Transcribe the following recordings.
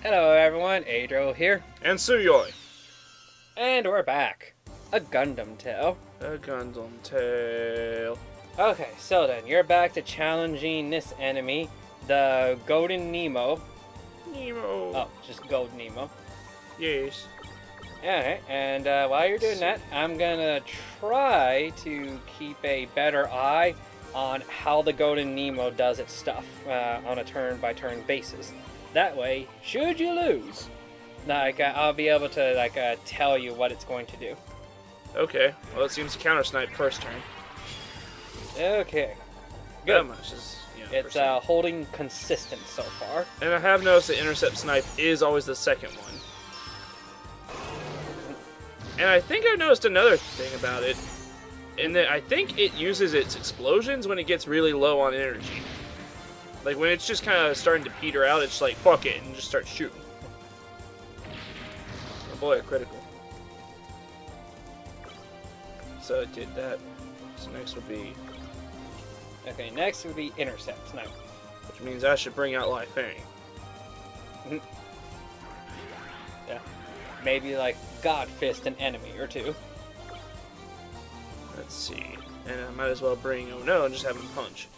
Hello everyone, Atou here. And Tsuyoi. And we're back. A Gundam tale. A Gundam tale. Okay, so then, you're back to challenging this enemy, the Gold Nemo. Nemo. Oh, just Gold Nemo. Yes. Alright, and while you're doing that, I'm gonna try to keep a better eye on how the Golden Nemo does its stuff on a turn-by-turn basis. That way, should you lose, I'll be able to tell you what it's going to do. Okay. Well, it seems to counter snipe first turn. Okay. Good. That much is, It's holding consistent so far. And I have noticed that intercept snipe is always the second one. And I think I noticed another thing about it, in that I think it uses its explosions when it gets really low on energy. Like when it's just kind of starting to peter out, it's like, fuck it, and just starts shooting. Oh boy, a critical. So it did that. So next would be... Okay, next would be intercept snipe. Which means I should bring out Lai Fang. Yeah. Maybe God Fist an enemy or two. Let's see. And I might as well bring Oh No and just have him punch.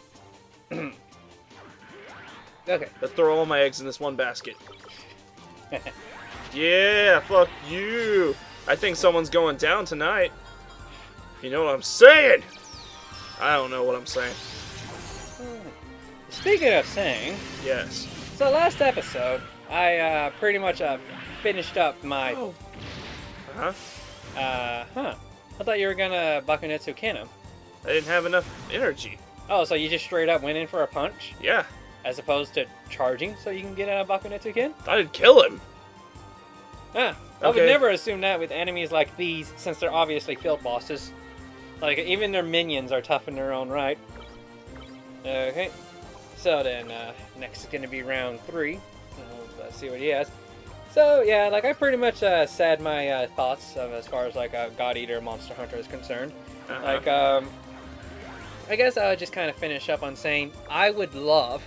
Okay. Let's throw all my eggs in this one basket. Yeah, fuck you. I think someone's going down tonight. You know what I'm saying? I don't know what I'm saying. Speaking of saying... Yes. So last episode, I pretty much finished up my... Oh. I thought you were gonna Bakunetsu Cannon. I didn't have enough energy. Oh, so you just straight up went in for a punch? Yeah. As opposed to charging so you can get a Bakunetsu Ken? I didn't kill him. I would never assume that with enemies like these, since they're obviously field bosses. Even their minions are tough in their own right. Okay. So then, next is going to be round 3. Let's see what he has. So, yeah, I pretty much said my thoughts of as far as, a God Eater Monster Hunter is concerned. I guess I would just kind of finish up on saying I would love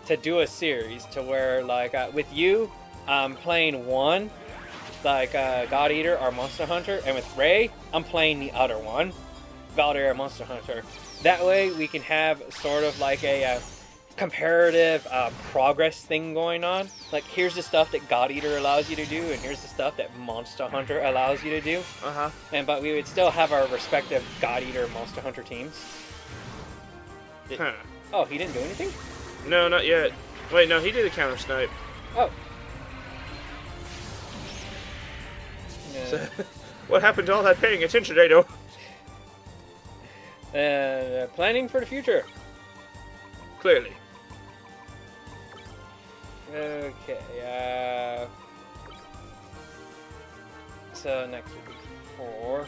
to do a series to where, with you, I'm playing one, God Eater or Monster Hunter, and with Ray, I'm playing the other one, God Eater or Monster Hunter. That way, we can have sort of a comparative progress thing going on. Here's the stuff that God Eater allows you to do, and here's the stuff that Monster Hunter allows you to do. But we would still have our respective God Eater Monster Hunter teams. Oh, he didn't do anything? No, not yet. Wait, no, he did a counter snipe. Oh. So, what happened to all that paying attention, Atou? Planning for the future. Clearly. Okay, so next would be 4.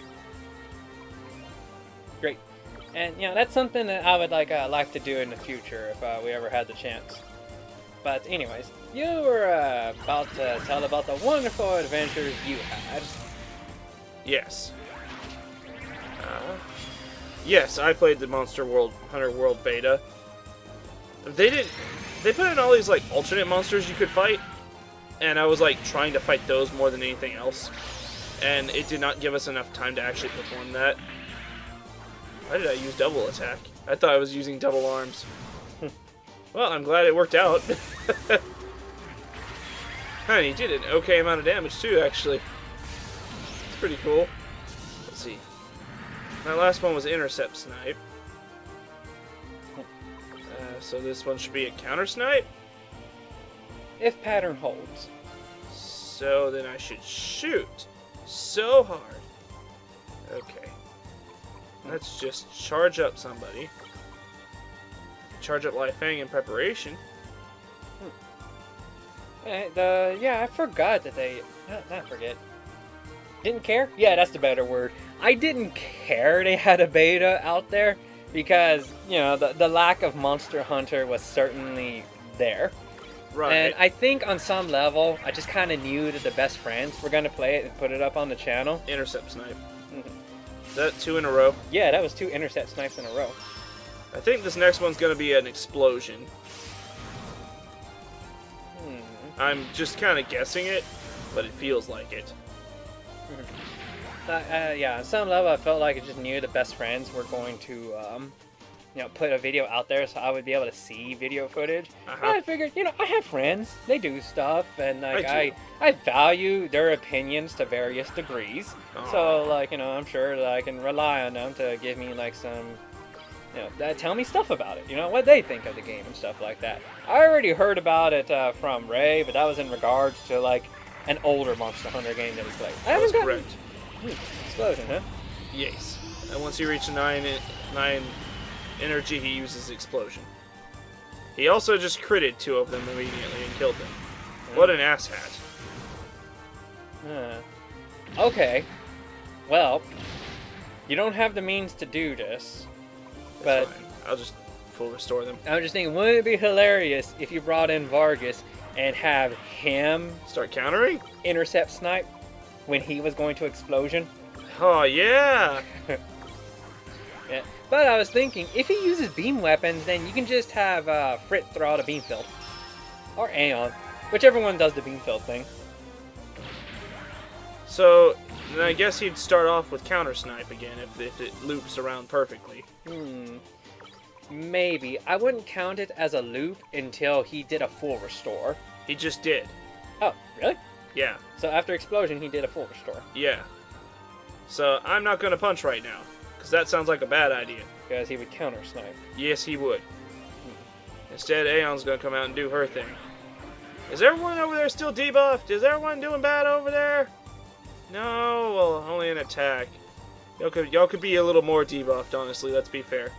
Great. And, that's something that I would like to do in the future if we ever had the chance. But anyways, you were about to tell about the wonderful adventures you had. Yes. Yes, I played the Monster Hunter World Beta. They put in all these alternate monsters you could fight, and I was trying to fight those more than anything else, and it did not give us enough time to actually perform that. Why did I use double attack? I thought I was using double arms. Well, I'm glad it worked out. And he did an okay amount of damage too, actually. It's pretty cool. Let's see. My last one was intercept snipe. So this one should be a counter snipe? If pattern holds. So then I should shoot so hard. Okay. Let's just charge up somebody. Charge up Lai Fang in preparation. Yeah, I forgot that they... Not forget. Didn't care? Yeah, that's the better word. I didn't care they had a beta out there. Because, the lack of Monster Hunter was certainly there. Right. And I think on some level, I just kind of knew that the best friends were going to play it and put it up on the channel. Intercept snipe. Is that 2 in a row? Yeah, that was 2 intercept snipes in a row. I think this next one's going to be an explosion. I'm just kind of guessing it, but it feels like it. Yeah, on some level, I felt like I just knew the best friends were going to, you know, put a video out there so I would be able to see video footage. And I figured, you know, I have friends, they do stuff, and like I value their opinions to various degrees. So, like, you know, I'm sure that I can rely on them to give me like some, you know, tell me stuff about it, you know, what they think of the game and stuff like that. I already heard about it from Ray, but that was in regards to like an older Monster Hunter game that he played. I haven't gotten... correct. Explosion, huh? Yes. And once you reach 9 energy, he uses explosion. He also just critted 2 of them immediately and killed them. What an asshat. Okay. Well, you don't have the means to do this. But fine. I'll just full restore them. I was just thinking, wouldn't it be hilarious if you brought in Vargas and have him start countering? Intercept snipe when he was going to explosion? Oh, yeah! Yeah. But I was thinking, if he uses beam weapons, then you can just have Frit throw out a beam field. Or Aeon. Whichever one does the beam field thing. So, then I guess he'd start off with counter snipe again if it loops around perfectly. Maybe. I wouldn't count it as a loop until he did a full restore. He just did. Oh, really? Yeah. So after explosion, he did a full restore. Yeah. So I'm not going to punch right now, because that sounds like a bad idea. Because he would counter snipe. Yes, he would. Instead, Aeon's going to come out and do her thing. Is everyone over there still debuffed? Is everyone doing bad over there? No, well, only an attack. Y'all could be a little more debuffed, honestly, let's be fair.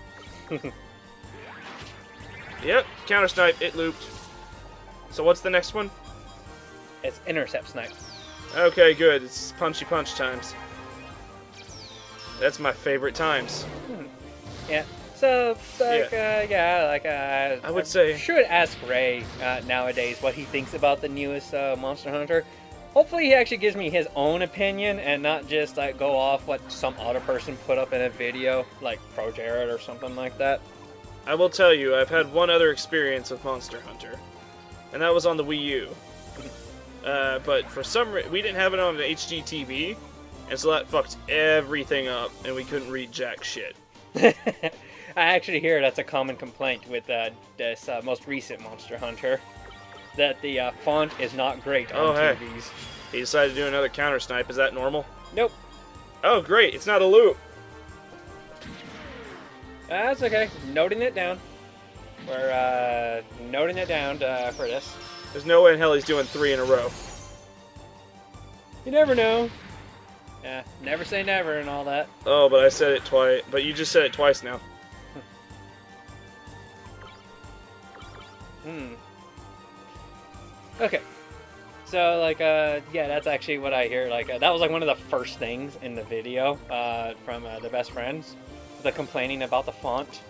Yep, counter snipe, it looped. So what's the next one? It's intercept snipe. Okay, good. It's punchy punch times. That's my favorite times. Yeah. So, like, I would say should ask Ray nowadays what he thinks about the newest Monster Hunter. Hopefully, he actually gives me his own opinion and not just like go off what some other person put up in a video, like Pro Jared or something like that. I will tell you, I've had one other experience with Monster Hunter, and that was on the Wii U. But for some reason, we didn't have it on an HD TV, and so that fucked everything up, and we couldn't read jack shit. I actually hear that's a common complaint with this most recent Monster Hunter, that the font is not great on TVs. Hey. He decided to do another counter snipe. Is that normal? Nope. Oh, great. It's not a loop. That's okay. Noting it down. We're noting it down for this. There's no way in hell he's doing 3 in a row. You never know. Yeah, never say never and all that. Oh, but I said it twice. But you just said it twice now. Okay. So, like, yeah, that's actually what I hear. Like, that was, like, one of the first things in the video from the best friends. The complaining about the font.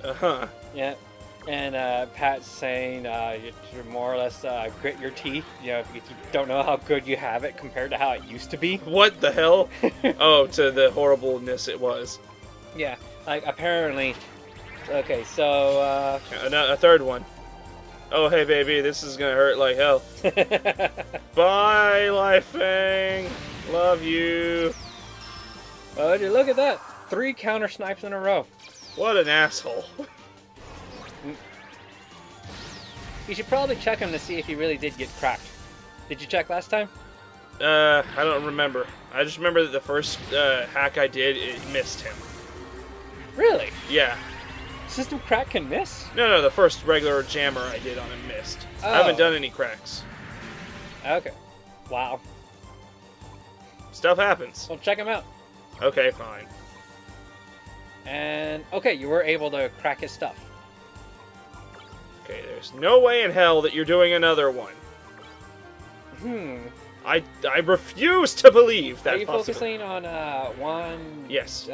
Uh-huh. Yeah. And Pat's saying you more or less grit your teeth, you know, if you don't know how good you have it compared to how it used to be. What the hell? Oh, to the horribleness it was. Yeah. Like, apparently... Okay, so... a third one. Oh, hey, baby, this is gonna hurt like hell. Bye, Life Fang. Love you. Oh, would you look at that? 3 counter snipes in a row. What an asshole. You should probably check him to see if he really did get cracked. Did you check last time? I don't remember. I just remember that the first hack I did, it missed him. Really? Yeah. System crack can miss? No, the first regular jammer I did on him missed. Oh. I haven't done any cracks. Okay. Wow. Stuff happens. Well, check him out. Okay, fine. And, okay, you were able to crack his stuff. Okay, there's no way in hell that you're doing another one. I refuse to believe that. Are you focusing on one? Yes.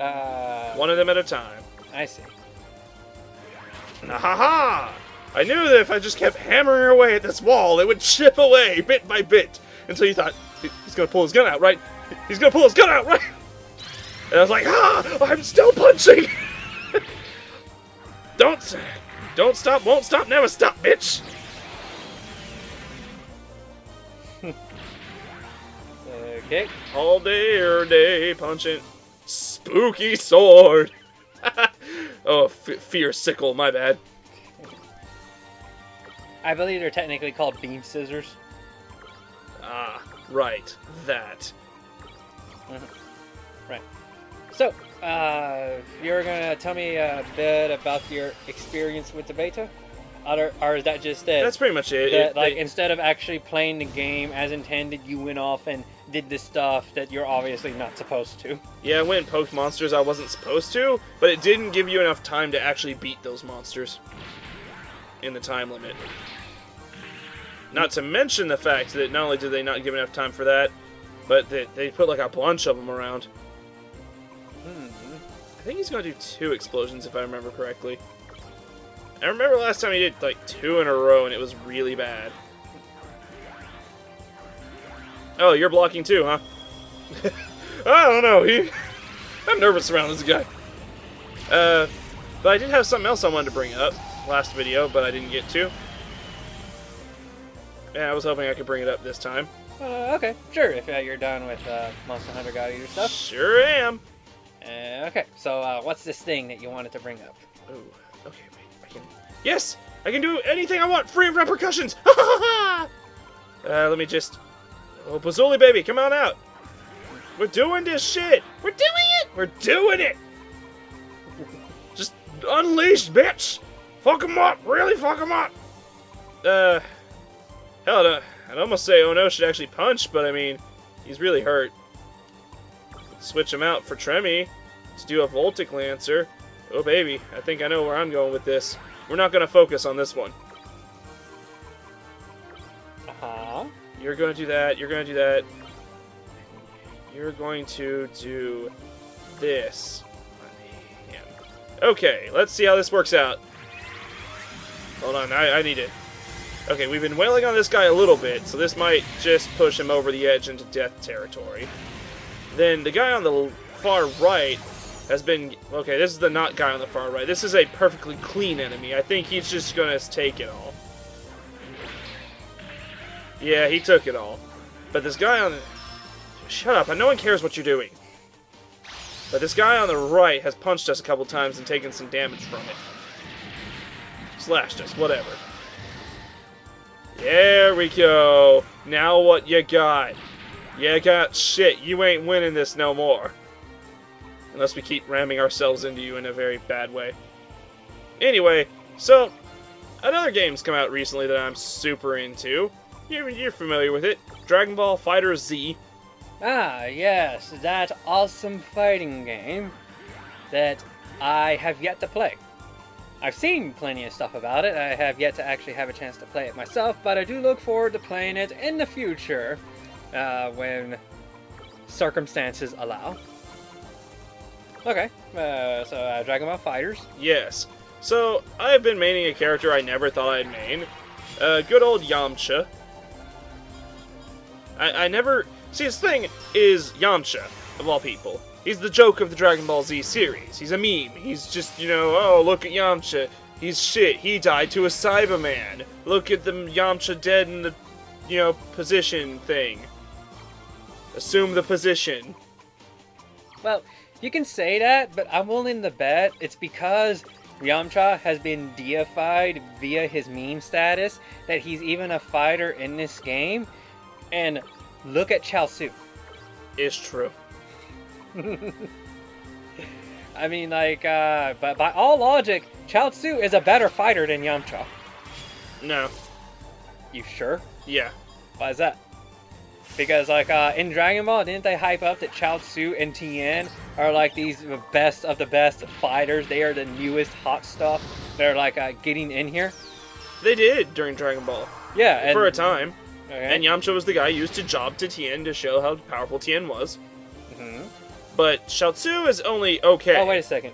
One of them at a time. I see. Ha! I knew that if I just kept hammering away at this wall, it would chip away bit by bit until you thought, he's gonna pull his gun out, right? He's gonna pull his gun out, right? And I was like, I'm still punching! Don't stop, won't stop, never stop, bitch! Okay. All day, every day, punching. Spooky sword! Oh, fear sickle, my bad. I believe they're technically called beam scissors. Ah, right. That. Right. So, you're gonna tell me a bit about your experience with the beta? Or is that just it? That's pretty much it. Instead of actually playing the game as intended, you went off and did the stuff that you're obviously not supposed to. Yeah, I went and poked monsters I wasn't supposed to, but it didn't give you enough time to actually beat those monsters in the time limit. Not to mention the fact that not only did they not give enough time for that, but they put like a bunch of them around. I think he's going to do 2 explosions if I remember correctly. I remember last time he did like 2 in a row and it was really bad. Oh, you're blocking too, huh? I don't know. I'm nervous around this guy. But I did have something else I wanted to bring up last video, but I didn't get to. Yeah, I was hoping I could bring it up this time. Okay, sure. If you're done with Monster Hunter God Eater stuff. Sure am. Okay, so what's this thing that you wanted to bring up? Oh, okay, wait. I can. Yes, I can do anything I want, free of repercussions. Let me just. Oh, Pazzoli baby, come on out. We're doing this shit. We're doing it. We're doing it. Just unleash, bitch. Fuck him up. Really fuck him up. Hell, I'd almost say Oh No should actually punch, but I mean, he's really hurt. Switch him out for Tremmy to do a Voltic Lancer. Oh baby, I think I know where I'm going with this. We're not going to focus on this one. Uh-huh. You're going to do that, you're going to do that. You're going to do this on him. Okay, let's see how this works out. Hold on, I need it. Okay, we've been wailing on this guy a little bit, so this might just push him over the edge into death territory. Then the guy on the far right has been... Okay, this is the not guy on the far right. This is a perfectly clean enemy. I think he's just going to take it all. Yeah, he took it all. But this guy on... Shut up, no one cares what you're doing. But this guy on the right has punched us a couple times and taken some damage from it. Slashed us, whatever. There we go. Now what you got? You got shit. You ain't winning this no more. Unless we keep ramming ourselves into you in a very bad way. Anyway, so another game's come out recently that I'm super into. You're familiar with it. Dragon Ball FighterZ Z. Ah, yes, that awesome fighting game that I have yet to play. I've seen plenty of stuff about it. I have yet to actually have a chance to play it myself, but I do look forward to playing it in the future when circumstances allow. Okay, so Dragon Ball FighterZ. Yes. So, I've been maining a character I never thought I'd main. Good old Yamcha. I never... See, his thing is Yamcha, of all people. He's the joke of the Dragon Ball Z series. He's a meme. He's just, you know, oh, look at Yamcha. He's shit. He died to a Cyberman. Look at the Yamcha dead in the, you know, position thing. Assume the position. Well, you can say that, but I'm willing to bet it's because Yamcha has been deified via his meme status that he's even a fighter in this game. And look at Chaozu. It's true. I mean, like, but by all logic, Chaozu is a better fighter than Yamcha. No. You sure? Yeah. Why is that? Because, like, in Dragon Ball, didn't they hype up that Chaozu and Tien are, like, these best of the best fighters? They are the newest hot stuff. They're, like, getting in here. They did during Dragon Ball. Yeah. And, for a time. Okay. And Yamcha was the guy used to job to Tien to show how powerful Tien was. Mm-hmm. But Chaozu is only okay. Oh, wait a second.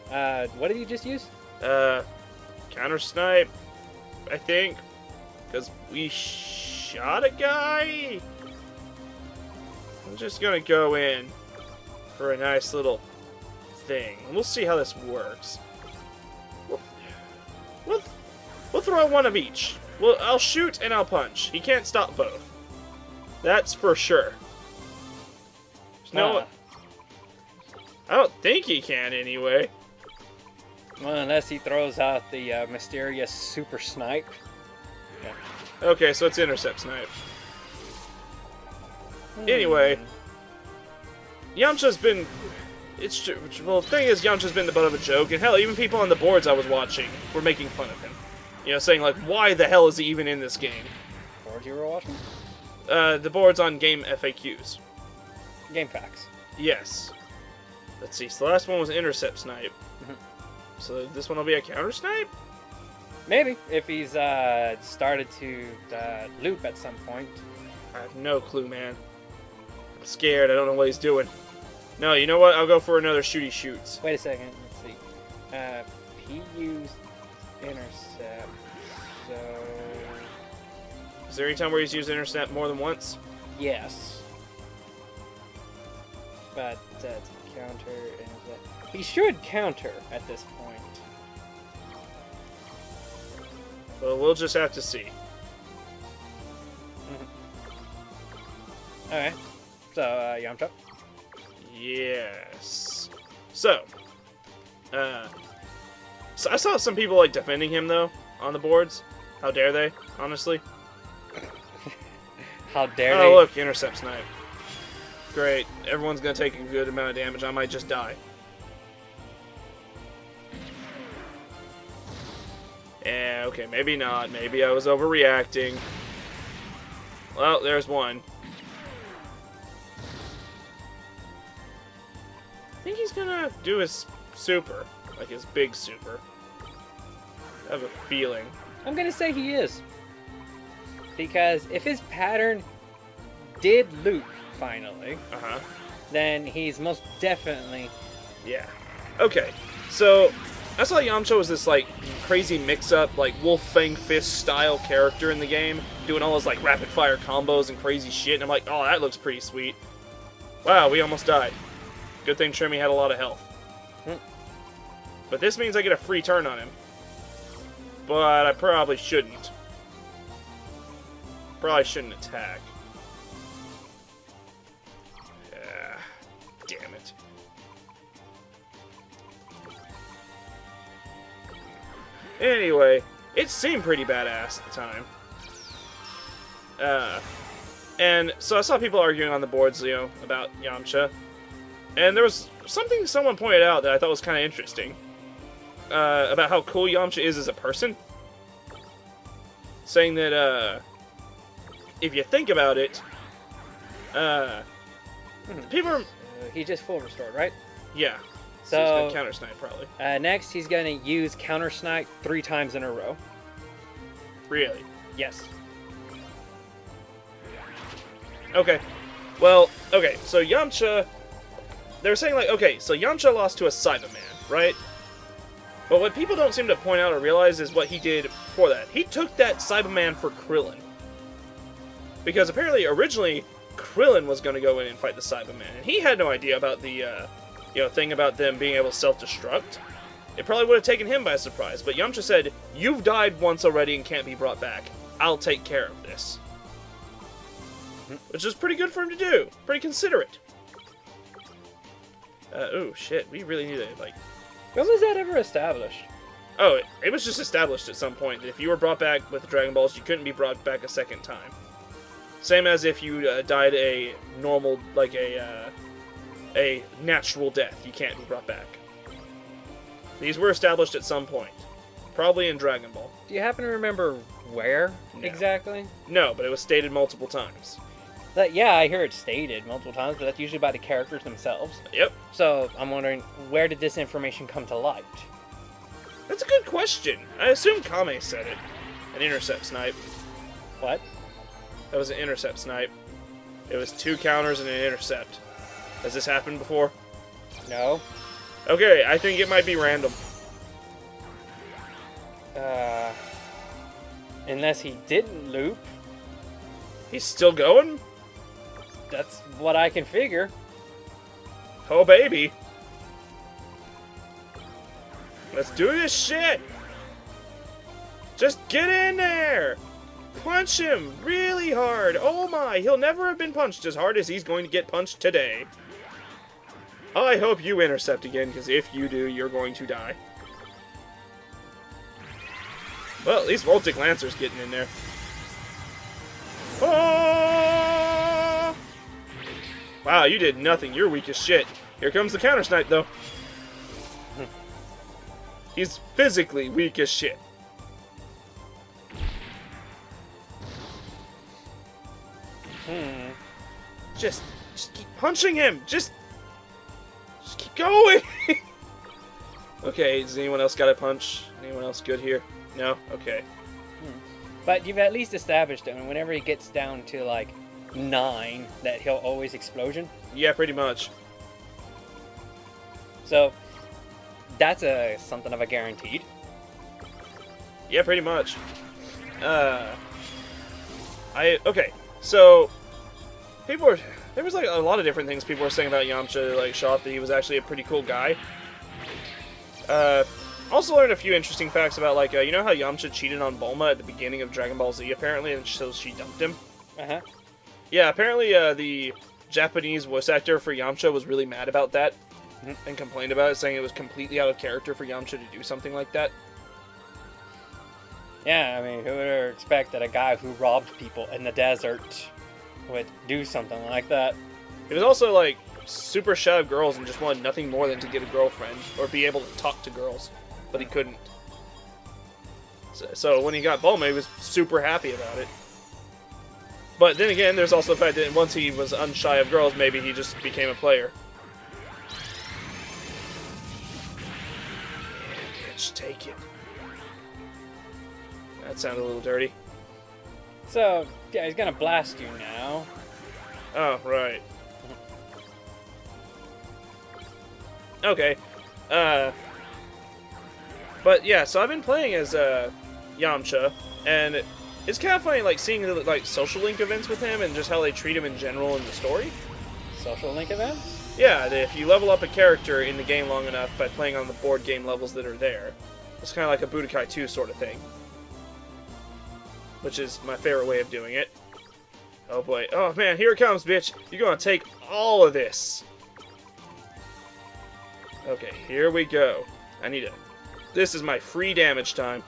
What did you just use? Counter snipe, I think. Because we shot a guy. I'm just gonna go in for a nice little thing. We'll see how this works. We'll throw one of each. Well, I'll shoot and I'll punch. He can't stop both. That's for sure. No, I don't think he can anyway. Well, unless he throws out the mysterious super snipe. Yeah. Okay, so it's intercept snipe. Anyway, Yamcha's been... Well, the thing is, Yamcha's been the butt of a joke, and hell, even people on the boards I was watching were making fun of him. You know, saying, like, why the hell is he even in this game? Boards you were watching? The boards on game FAQs. Game facts. Yes. Let's see, so the last one was intercept snipe. So this one will be a counter snipe? Maybe, if he's started to loop at some point. I have no clue, man. I'm scared, I don't know what he's doing. No, you know what? I'll go for another shooty shoots. Wait a second, let's see. He used intercept, so... Is there any time where he's used intercept more than once? Yes. But that's counter intercept. He should counter at this point. Well, we'll just have to see. Alright. So, Yamcha? Yes. So I saw some people, like, defending him, though, on the boards. How dare they, honestly? How dare they? they? Oh, look, intercept snipe. Great. Everyone's gonna take a good amount of damage. I might just die. Yeah, okay, maybe not. Maybe I was overreacting. Well, there's one. I think he's gonna do his super. Like his big super. I have a feeling. I'm gonna say he is. Because if his pattern did loop, finally, then he's most definitely... Yeah. Okay, so I saw Yamcha was this, like, crazy mix-up, like, Wolf Fang Fist style character in the game, doing all those, like, rapid-fire combos and crazy shit, and I'm like, oh, that looks pretty sweet. Wow, we almost died. Good thing Trimmy had a lot of health. But this means I get a free turn on him. But I probably shouldn't. Probably shouldn't attack. Damn it. Anyway, it seemed pretty badass at the time. And so I saw people arguing on the boards, you know, about Yamcha. And there was something someone pointed out that I thought was kind of interesting. About how cool Yamcha is as a person. Saying that, if you think about it, people are... he just full restored, right? Yeah. So he's gonna counter snipe, probably. Next, he's gonna use counter snipe 3 times in a row. Really? Yes. Okay. Well, okay, so Yamcha... They were saying, like, okay, so Yamcha lost to a Cyberman, right? But what people don't seem to point out or realize is what he did before that. He took that Cyberman for Krillin. Because apparently, originally, Krillin was going to go in and fight the Cyberman. And he had no idea about the, thing about them being able to self-destruct. It probably would have taken him by surprise. But Yamcha said, you've died once already and can't be brought back. I'll take care of this. Which is pretty good for him to do. Pretty considerate. Oh, shit. We really need to, like... When was that ever established? Oh, it was just established at some point that if you were brought back with the Dragon Balls, you couldn't be brought back a second time. Same as if you died a normal, like a natural death. You can't be brought back. These were established at some point. Probably in Dragon Ball. Do you happen to remember where exactly? No, but it was stated multiple times. Yeah, I hear it stated multiple times, but that's usually by the characters themselves. Yep. So, I'm wondering, where did this information come to light? That's a good question. I assume Kame said it. An intercept snipe. What? That was an intercept snipe. It was 2 counters and an intercept. Has this happened before? No. Okay, I think it might be random. Unless he didn't loop. He's still going? That's what I can figure. Oh, baby. Let's do this shit! Just get in there! Punch him really hard! Oh my, he'll never have been punched as hard as he's going to get punched today. I hope you intercept again, because if you do, you're going to die. Well, at least Voltic Lancer's getting in there. Oh! Wow, you did nothing. You're weak as shit. Here comes the counter snipe, though. He's physically weak as shit. Just keep punching him. Just keep going. Okay, does anyone else got a punch? Anyone else good here? No? Okay. But you've at least established that whenever he gets down to like 9, that he'll always explosion. Yeah, pretty much. So that's something of a guaranteed. Yeah, pretty much. Okay, so there was like a lot of different things people were saying about Yamcha, like show off that he was actually a pretty cool guy. Also learned a few interesting facts about, like, you know how Yamcha cheated on Bulma at the beginning of Dragon Ball Z, apparently, and so she dumped him? Uh-huh. Yeah, apparently the Japanese voice actor for Yamcha was really mad about that, and complained about it, saying it was completely out of character for Yamcha to do something like that. Yeah, I mean, who would expect that a guy who robbed people in the desert would do something like that? He was also, like, super shy of girls and just wanted nothing more than to get a girlfriend, or be able to talk to girls. But he couldn't. So when he got Bulma, he was super happy about it. But then again, there's also the fact that once he was unshy of girls, maybe he just became a player. Yeah, bitch, take it. That sounded a little dirty. So, yeah, he's gonna blast you now. Oh, right. Okay. But yeah, so I've been playing as Yamcha, and it's kind of funny, like, seeing the, like, social link events with him and just how they treat him in general in the story. Social link events? Yeah, if you level up a character in the game long enough by playing on the board game levels that are there, it's kind of like a Budokai 2 sort of thing. Which is my favorite way of doing it. Oh boy. Oh man, here it comes, bitch. You're gonna take all of this. Okay, here we go. I need to... This is my free damage time.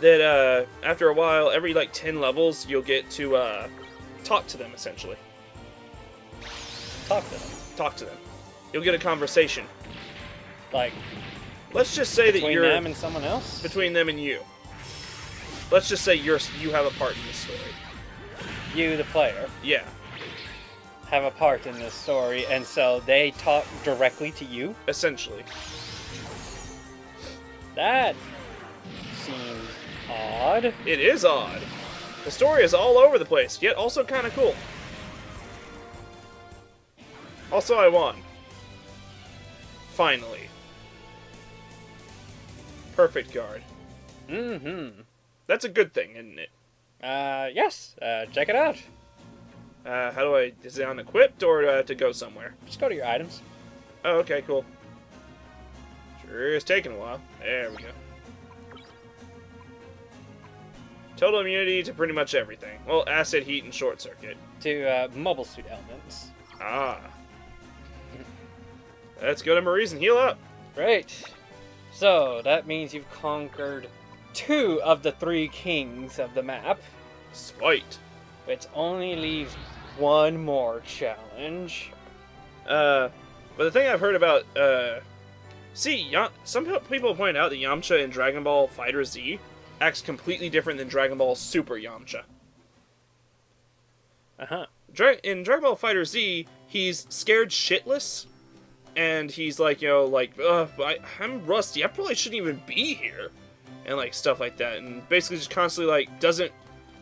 That, after a while, every, like, 10 levels, you'll get to, talk to them, essentially. Talk to them? Talk to them. You'll get a conversation. Like, let's just say that you're... between them and someone else? Between them and you. Let's just say you have a part in this story. You, the player. Yeah. Have a part in this story, and so they talk directly to you? Essentially. That seems odd. It is odd. The story is all over the place, yet also kind of cool. Also, I won. Finally. Perfect guard. Mm-hmm. That's a good thing, isn't it? Yes. Check it out. How do I... Is it unequipped, or do I have to go somewhere? Just go to your items. Oh, okay, cool. Sure is taking a while. There we go. Total immunity to pretty much everything. Well, acid, heat, and short circuit. To, mobile suit elements. Ah. Let's go to Maurice and heal up. Great. So, that means you've conquered 2 of the 3 kings of the map. Sweet. Which only leaves 1 more challenge. But the thing I've heard about, some people point out that Yamcha in Dragon Ball FighterZ Z acts completely different than Dragon Ball Super Yamcha. Uh-huh. In Dragon Ball FighterZ Z, he's scared shitless, and he's like, you know, like, I'm rusty, I probably shouldn't even be here, and like stuff like that, and basically just constantly like doesn't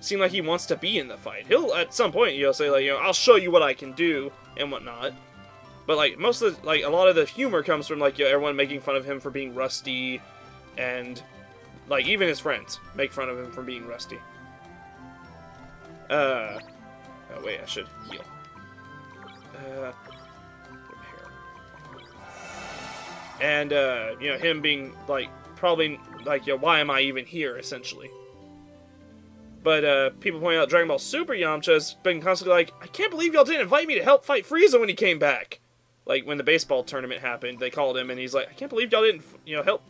seem like he wants to be in the fight. He'll at some point, you know, say like, you know, I'll show you what I can do and whatnot. But like most of the, like a lot of the humor comes from like, you know, everyone making fun of him for being rusty, and like even his friends make fun of him for being rusty. Oh wait, I should heal. Repair. And you know, him being like probably like, why am I even here, essentially? But people point out Dragon Ball Super Yamcha has been constantly like, I can't believe y'all didn't invite me to help fight Frieza when he came back. Like, when the baseball tournament happened, they called him, and he's like, I can't believe y'all didn't, help,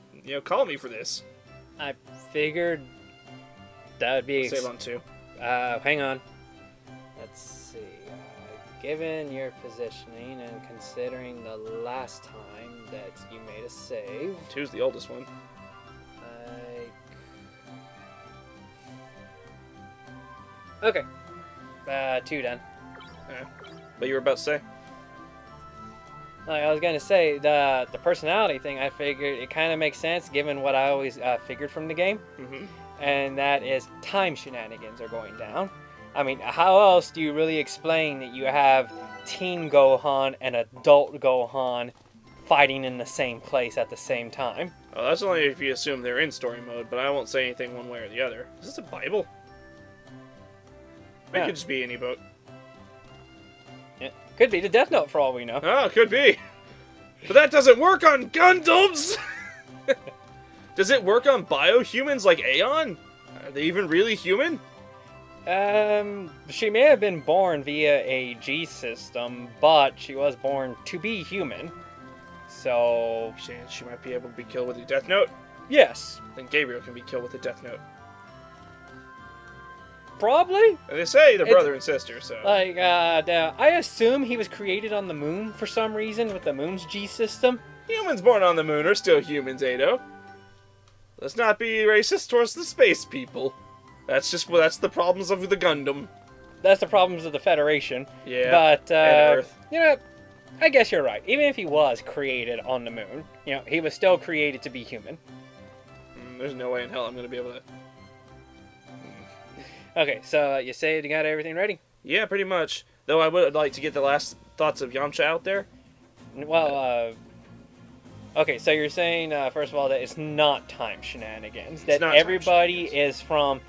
call me for this. I figured that would be... Save on 2. Hang on. Let's see. Given your positioning and considering the last time that you made a save... 2's the oldest one. Okay. 2 done. Yeah. But you were about to say? Like I was gonna say, the personality thing, I figured it kind of makes sense given what I always figured from the game. Mm-hmm. And that is time shenanigans are going down. I mean, how else do you really explain that you have teen Gohan and adult Gohan fighting in the same place at the same time? Oh, that's only if you assume they're in story mode, but I won't say anything one way or the other. Is this a Bible? It could just be any book. Yeah. Could be the Death Note for all we know. Oh, could be. But that doesn't work on Gundams! Does it work on biohumans like Aeon? Are they even really human? She may have been born via a G system, but she was born to be human. So... She might be able to be killed with a Death Note? Yes. Then Gabriel can be killed with a Death Note. Probably. They say they're brother and sister, so... Like, I assume he was created on the moon for some reason with the moon's G system. Humans born on the moon are still humans, Atou. Let's not be racist towards the space people. That's the problems of the Gundam. That's the problems of the Federation. Yeah, but, and Earth. I guess you're right. Even if he was created on the moon, he was still created to be human. There's no way in hell I'm going to be able to... Okay, so you say you got everything ready? Yeah, pretty much. Though I would like to get the last thoughts of Yamcha out there. Well, okay, so you're saying, first of all, that it's not time shenanigans. That everybody is from...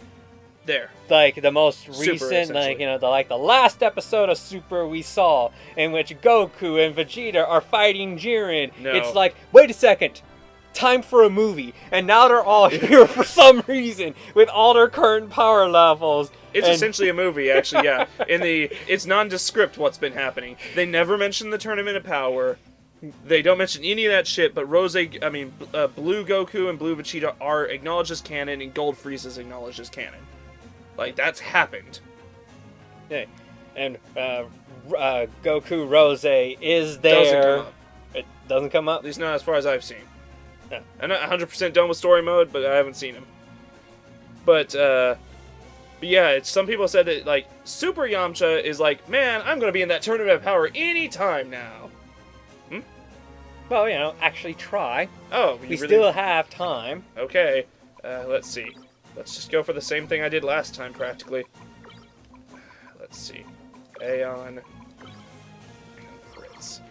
There. Like, the most Super, recent, the last episode of Super we saw, in which Goku and Vegeta are fighting Jiren. No. It's like, wait a second. Time for a movie, and now they're all here for some reason with all their current power levels. It's essentially a movie, actually. Yeah, it's nondescript what's been happening. They never mention the Tournament of Power. They don't mention any of that shit. But Blue Goku and Blue Vegeta are acknowledged as canon, and Gold Frieza is acknowledged as canon. Like, that's happened. Yeah, and Goku Rose is there. Doesn't come up. It doesn't come up. At least not as far as I've seen. No. I'm not 100% done with story mode, but I haven't seen him. But yeah, some people said that, like, Super Yamcha is like, man, I'm going to be in that Tournament of Power anytime now. Well, actually try. Oh, we still have time. Okay, let's see. Let's just go for the same thing I did last time, practically. Let's see. Aeon. Fritz.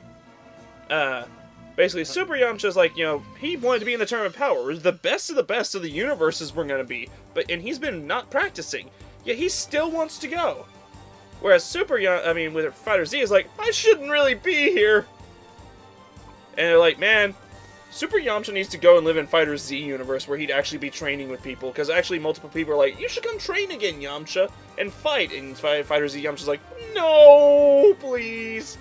Basically, Super Yamcha's like, he wanted to be in the Tournament of Power. The best of the universes we're going to be. And he's been not practicing. Yet he still wants to go. Whereas with FighterZ Z is like, I shouldn't really be here. And they're like, man, Super Yamcha needs to go and live in FighterZ Z universe where he'd actually be training with people. Because actually multiple people are like, you should come train again, Yamcha, and fight. And FighterZ Z Yamcha's like, no, please.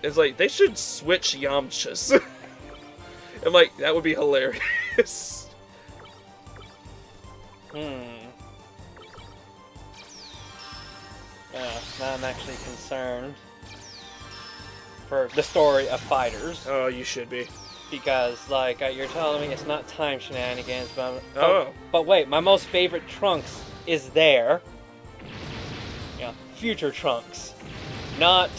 It's like, they should switch Yamchas. I'm like, that would be hilarious. Now I'm actually concerned for the story of Fighters. Oh, you should be. Because, you're telling me it's not time shenanigans, but wait, my most favorite Trunks is there. Future Trunks. Not...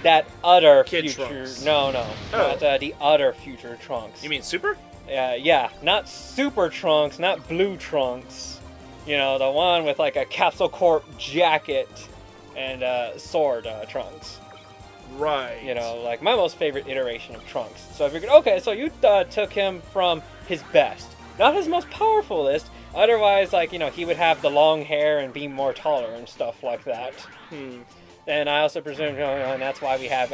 that other Kid future... Trunks. No. Oh. Not the other future Trunks. You mean Super? Yeah, not Super Trunks, not Blue Trunks. The one with, a Capsule Corp jacket and sword Trunks. Right. My most favorite iteration of Trunks. So I figured, okay, so you took him from his best. Not his most powerfulest, Otherwise, like, you know, he would have the long hair and be more taller and stuff like that. And I also presume, you know, and that's why we have,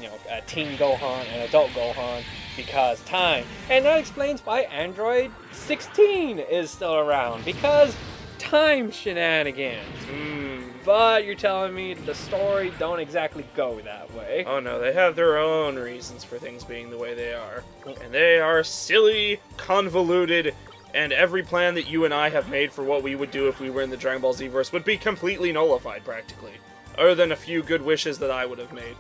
you know, a teen Gohan and adult Gohan, because time. And that explains why Android 16 is still around, because time shenanigans. But you're telling me the story don't exactly go that way. Oh no, they have their own reasons for things being the way they are. And they are silly, convoluted, and every plan that you and I have made for what we would do if we were in the Dragon Ball Z-verse would be completely nullified, practically. Other than a few good wishes that I would have made.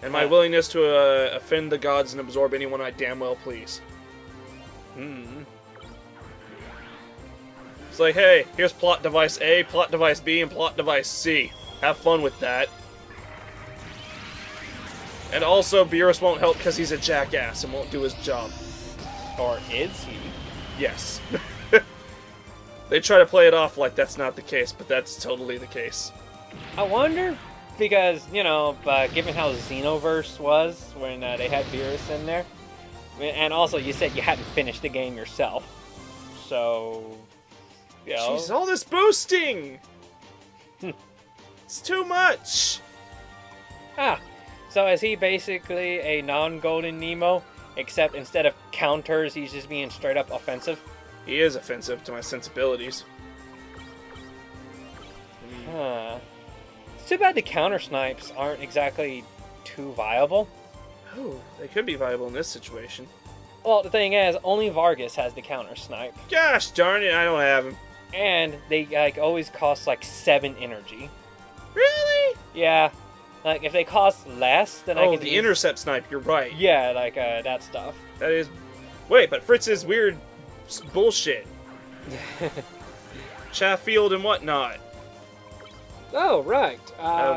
And my willingness to offend the gods and absorb anyone I damn well please. It's like, hey, here's plot device A, plot device B, and plot device C. Have fun with that. And also, Beerus won't help because he's a jackass and won't do his job. Or is he? Yes. They try to play it off like that's not the case, but that's totally the case. I wonder, because, you know, given how Xenoverse was when they had Beerus in there, and also you said you hadn't finished the game yourself, so... You know. Jeez, all this boosting! It's too much! So is he basically a non-Golden Nemo, except instead of counters, he's just being straight up offensive? He is offensive to my sensibilities. It's too bad the counter snipes aren't exactly too viable. Oh, they could be viable in this situation. Well, the thing is, only Vargas has the counter snipe. Gosh darn it, I don't have him. And they like always cost like 7 energy. Really? Yeah. Like if they cost less, then I can the intercept snipe, you're right. Yeah, like that stuff. That is... Wait, but Fritz's weird bullshit. Chaff field and whatnot. Oh, right.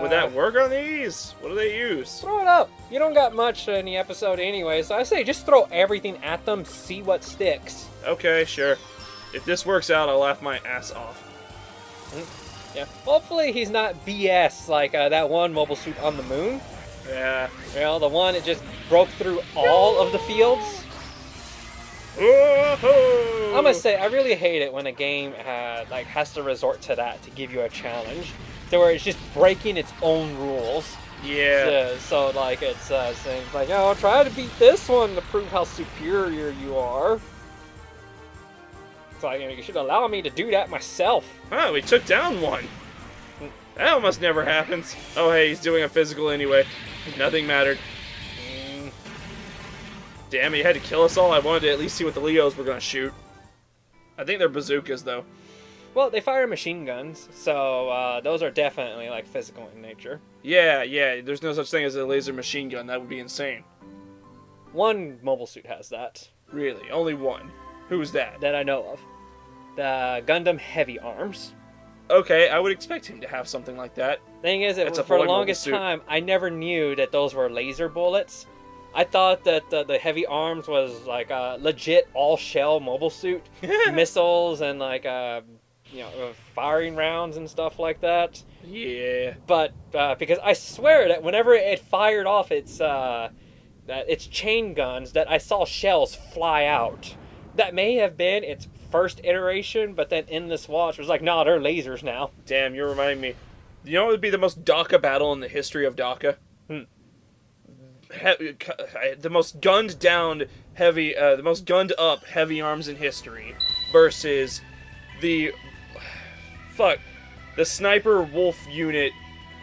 Would that work on these? What do they use? Throw it up. You don't got much in the episode anyway, so I say just throw everything at them, see what sticks. Okay, sure. If this works out, I'll laugh my ass off. Yeah. Hopefully he's not BS like that one mobile suit on the moon. Yeah. You know, the one that just broke through all of the fields. Whoa-ho! I must say, I really hate it when a game has to resort to that to give you a challenge. To where it's just breaking its own rules. Yeah. So like, it's saying, like, oh, try to beat this one to prove how superior you are. It's like, you should allow me to do that myself. Oh, we took down one. That almost never happens. Oh, hey, he's doing a physical anyway. Nothing mattered. Damn, he had to kill us all. I wanted to at least see what the Leos were going to shoot. I think they're bazookas, though. Well, they fire machine guns, so those are definitely, like, physical in nature. Yeah, there's no such thing as a laser machine gun. That would be insane. One mobile suit has that. Really? Only one? Who's that? That I know of. The Gundam Heavy Arms. Okay, I would expect him to have something like that. Thing is, for the longest time, I never knew that those were laser bullets. I thought that the Heavy Arms was like a legit all-shell mobile suit. Missiles and like, firing rounds and stuff like that. Yeah. But, because I swear that whenever it fired off its chain guns, that I saw shells fly out. That may have been its first iteration, but then in this watch it was like, nah, they're lasers now. Damn, you're reminding me. You know what would be the most dakka battle in the history of dakka? The most gunned down heavy, the most gunned up heavy arms in history versus the sniper wolf unit,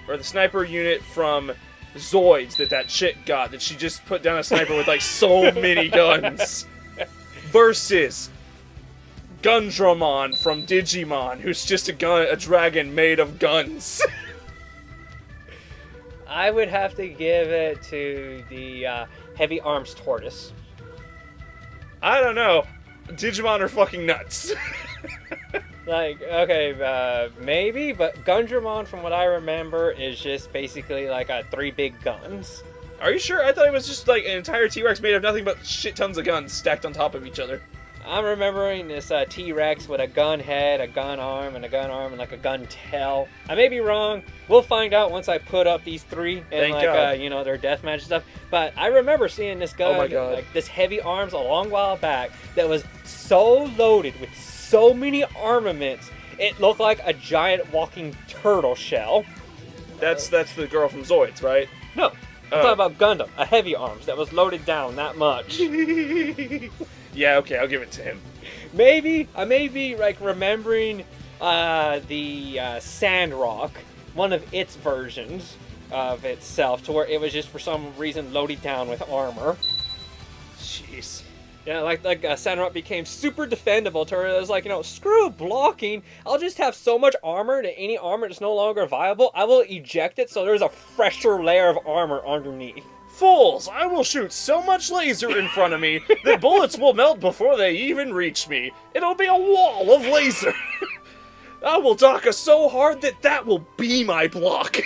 or the sniper unit from Zoids that chick got, that she just put down a sniper with like so many guns, versus Gundramon from Digimon, who's just a dragon made of guns. I would have to give it to the Heavy Arms Tortoise. I don't know. Digimon are fucking nuts. Like, okay, maybe, but Gundramon, from what I remember, is just basically like 3 big guns. Are you sure? I thought it was just like an entire T-Rex made of nothing but shit tons of guns stacked on top of each other. I'm remembering this T-Rex with a gun head, a gun arm, and like a gun tail. I may be wrong. We'll find out once I put up these three and you know, their deathmatch stuff. But I remember seeing this gun, like this heavy arms a long while back that was so loaded with so many armaments. It looked like a giant walking turtle shell. That's the girl from Zoids, right? No. I'm talking about Gundam, a heavy arms that was loaded down that much. Yeah, okay, I'll give it to him. Maybe, I may be like remembering the Sandrock, one of its versions of itself, to where it was just for some reason loaded down with armor. Jeez. Yeah, like Sandrock became super defendable to where it was like, you know, screw blocking. I'll just have so much armor that any armor that's no longer viable, I will eject it so there's a fresher layer of armor underneath. Fools! I will shoot so much laser in front of me that bullets will melt before they even reach me. It'll be a wall of laser. I will dakka so hard that will be my block.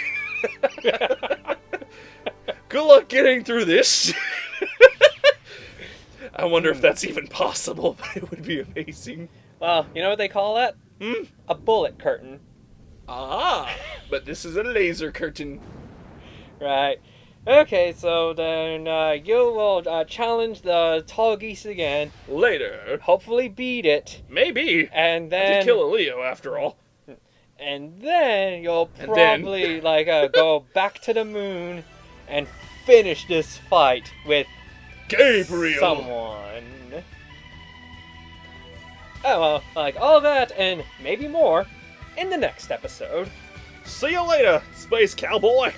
Good luck getting through this. I wonder if that's even possible, but it would be amazing. Well, you know what they call that? A bullet curtain. Ah, but this is a laser curtain. Right. Okay, so then you will challenge the Tallgeese again. Later. Hopefully beat it. Maybe. And then... I did kill a Leo, after all. And then you'll probably go back to the moon and finish this fight with... Gabriel! Someone. Oh, well, like all that and maybe more in the next episode. See you later, Space Cowboy!